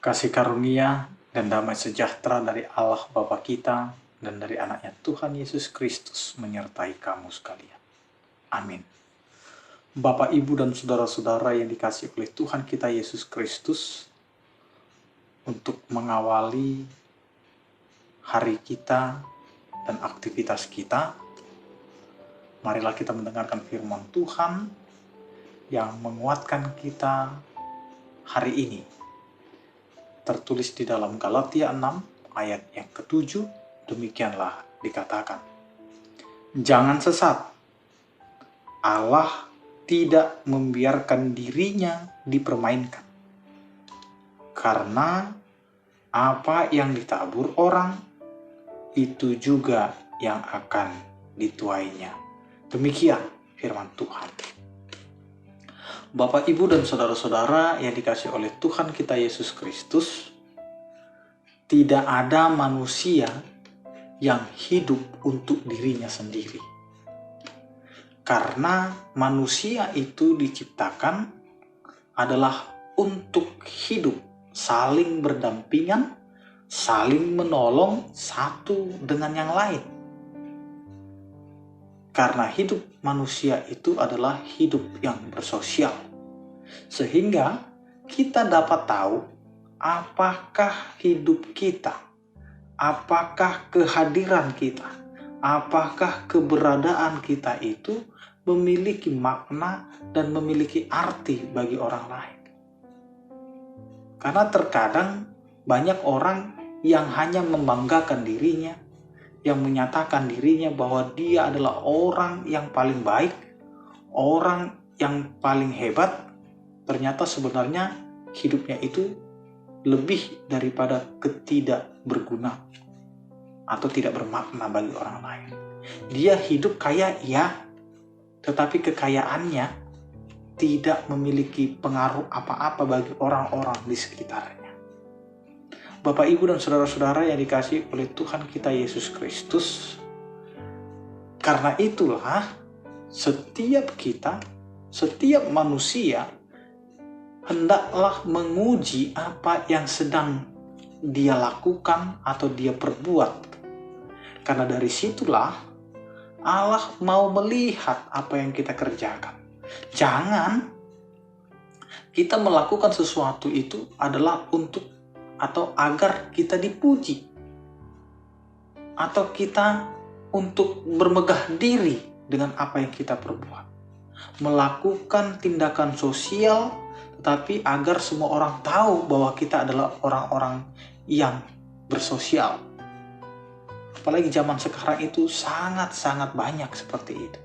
Kasih karunia dan damai sejahtera dari Allah Bapa kita dan dari anaknya Tuhan Yesus Kristus menyertai kamu sekalian. Amin. Bapak, Ibu, dan saudara-saudara yang dikasihi oleh Tuhan kita Yesus Kristus, untuk mengawali hari kita dan aktivitas kita, marilah kita mendengarkan firman Tuhan yang menguatkan kita hari ini. Tertulis di dalam Galatia 6 ayat yang ke-7, demikianlah dikatakan, jangan sesat, Allah tidak membiarkan dirinya dipermainkan. Karena apa yang ditabur orang, itu juga yang akan dituainya. Demikian firman Tuhan. Bapak, Ibu, dan saudara-saudara yang dikasihi oleh Tuhan kita Yesus Kristus, tidak ada manusia yang hidup untuk dirinya sendiri. Karena manusia itu diciptakan adalah untuk hidup saling berdampingan, saling menolong satu dengan yang lain. Karena hidup manusia itu adalah hidup yang bersosial. Sehingga kita dapat tahu apakah hidup kita, apakah kehadiran kita, apakah keberadaan kita itu memiliki makna dan memiliki arti bagi orang lain. Karena terkadang banyak orang yang hanya membanggakan dirinya, yang menyatakan dirinya bahwa dia adalah orang yang paling baik, orang yang paling hebat, ternyata sebenarnya hidupnya itu lebih daripada ketidakberguna atau tidak bermakna bagi orang lain. Dia hidup kaya, ya, tetapi kekayaannya tidak memiliki pengaruh apa-apa bagi orang-orang di sekitarnya. Bapak, Ibu, dan saudara-saudara yang dikasihi oleh Tuhan kita Yesus Kristus, karena itulah setiap kita, setiap manusia hendaklah menguji apa yang sedang dia lakukan atau dia perbuat. Karena dari situlah Allah mau melihat apa yang kita kerjakan. Jangan kita melakukan sesuatu itu adalah untuk atau agar kita dipuji, atau kita untuk bermegah diri dengan apa yang kita perbuat. Melakukan tindakan sosial tetapi agar semua orang tahu bahwa kita adalah orang-orang yang bersosial. Apalagi zaman sekarang itu sangat-sangat banyak seperti itu.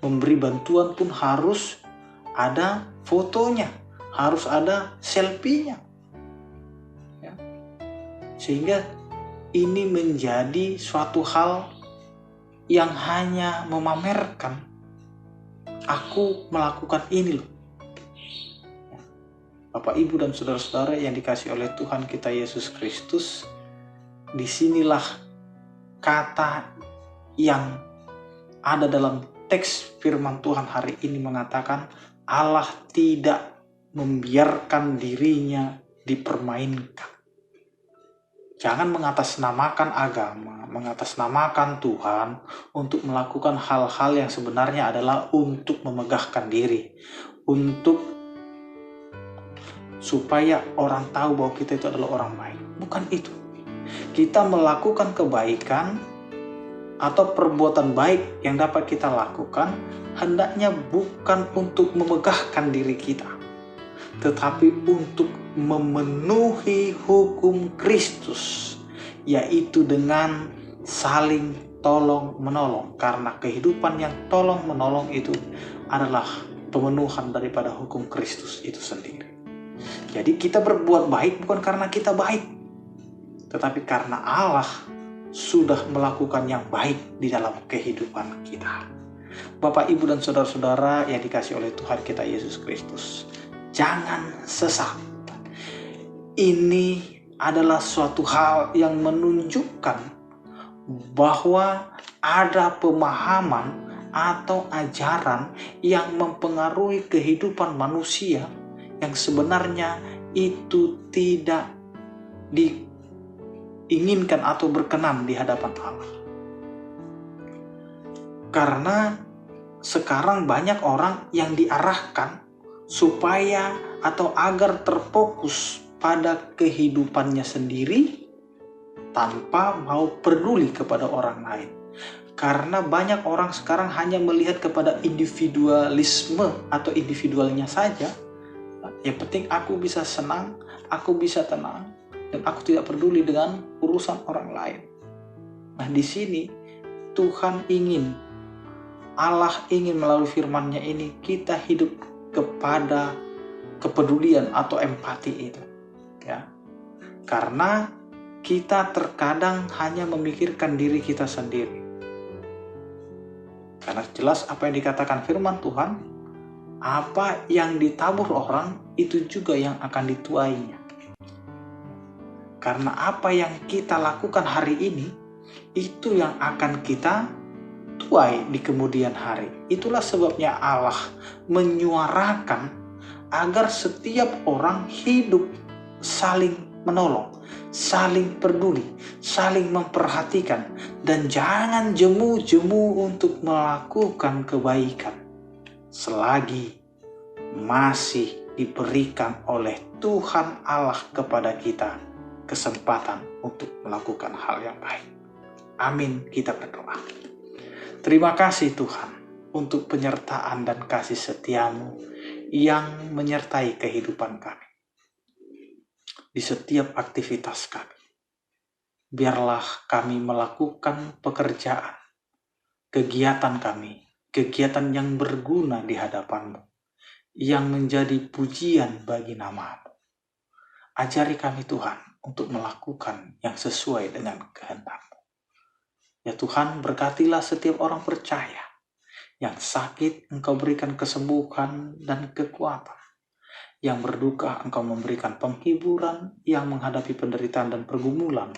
Memberi bantuan pun harus ada fotonya, harus ada selfie-nya. Ya. Sehingga ini menjadi suatu hal yang hanya memamerkan, aku melakukan ini loh. Bapak, Ibu, dan saudara-saudara yang dikasihi oleh Tuhan kita Yesus Kristus, disinilah kata yang ada dalam teks firman Tuhan hari ini mengatakan Allah tidak membiarkan dirinya dipermainkan. Jangan mengatasnamakan agama, mengatasnamakan Tuhan untuk melakukan hal-hal yang sebenarnya adalah untuk memegahkan diri, untuk supaya orang tahu bahwa kita itu adalah orang baik. Bukan itu. Kita melakukan kebaikan atau perbuatan baik yang dapat kita lakukan hendaknya bukan untuk memegahkan diri kita, tetapi untuk memenuhi hukum Kristus, yaitu dengan saling tolong-menolong. Karena kehidupan yang tolong-menolong itu adalah pemenuhan daripada hukum Kristus itu sendiri. Jadi kita berbuat baik bukan karena kita baik, tetapi karena Allah sudah melakukan yang baik di dalam kehidupan kita. Bapak, Ibu, dan saudara-saudara yang dikasihi oleh Tuhan kita Yesus Kristus, jangan sesat. Ini adalah suatu hal yang menunjukkan bahwa ada pemahaman atau ajaran yang mempengaruhi kehidupan manusia yang sebenarnya itu tidak diinginkan atau berkenan di hadapan Allah. Karena sekarang banyak orang yang diarahkan supaya atau agar terfokus pada kehidupannya sendiri tanpa mau peduli kepada orang lain. Karena banyak orang sekarang hanya melihat kepada individualisme atau individualnya saja. Yang penting aku bisa senang, aku bisa tenang, dan aku tidak peduli dengan urusan orang lain. Nah, di sini Allah ingin melalui firman-Nya ini kita hidup kepada kepedulian atau empati itu. Ya. Karena kita terkadang hanya memikirkan diri kita sendiri. Karena jelas apa yang dikatakan firman Tuhan, apa yang ditabur orang itu juga yang akan dituainya. Karena apa yang kita lakukan hari ini itu yang akan kita tuai di kemudian hari. Itulah sebabnya Allah menyuarakan agar setiap orang hidup saling menolong, saling peduli, saling memperhatikan, dan jangan jemu-jemu untuk melakukan kebaikan selagi masih diberikan oleh Tuhan Allah kepada kita kesempatan untuk melakukan hal yang baik. Amin, kita berdoa. Terima kasih Tuhan untuk penyertaan dan kasih setiamu yang menyertai kehidupan kami di setiap aktivitas kami. Biarlah kami melakukan pekerjaan, kegiatan kami, kegiatan yang berguna di hadapan-Mu, yang menjadi pujian bagi nama-Mu. Ajari kami Tuhan untuk melakukan yang sesuai dengan kehendak-Mu. Ya Tuhan, berkatilah setiap orang percaya. Yang sakit, Engkau berikan kesembuhan dan kekuatan. Yang berduka, Engkau memberikan penghiburan. Yang menghadapi penderitaan dan pergumulan,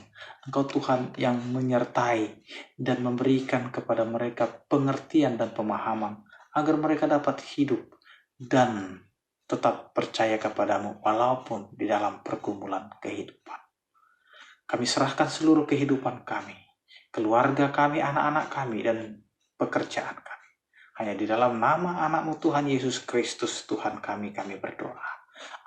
Engkau Tuhan yang menyertai dan memberikan kepada mereka pengertian dan pemahaman, agar mereka dapat hidup dan tetap percaya kepadamu walaupun di dalam pergumulan kehidupan. Kami serahkan seluruh kehidupan kami, keluarga kami, anak-anak kami, dan pekerjaan kami. Hanya di dalam nama anak-Mu Tuhan Yesus Kristus, Tuhan kami berdoa.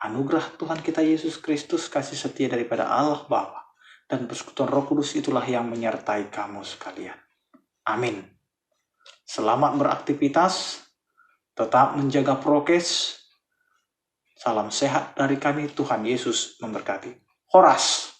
Anugerah Tuhan kita Yesus Kristus, kasih setia daripada Allah Bapa, dan persekutuan Roh Kudus itulah yang menyertai kamu sekalian. Amin. Selamat beraktivitas, tetap menjaga prokes. Salam sehat dari kami, Tuhan Yesus memberkati. Horas.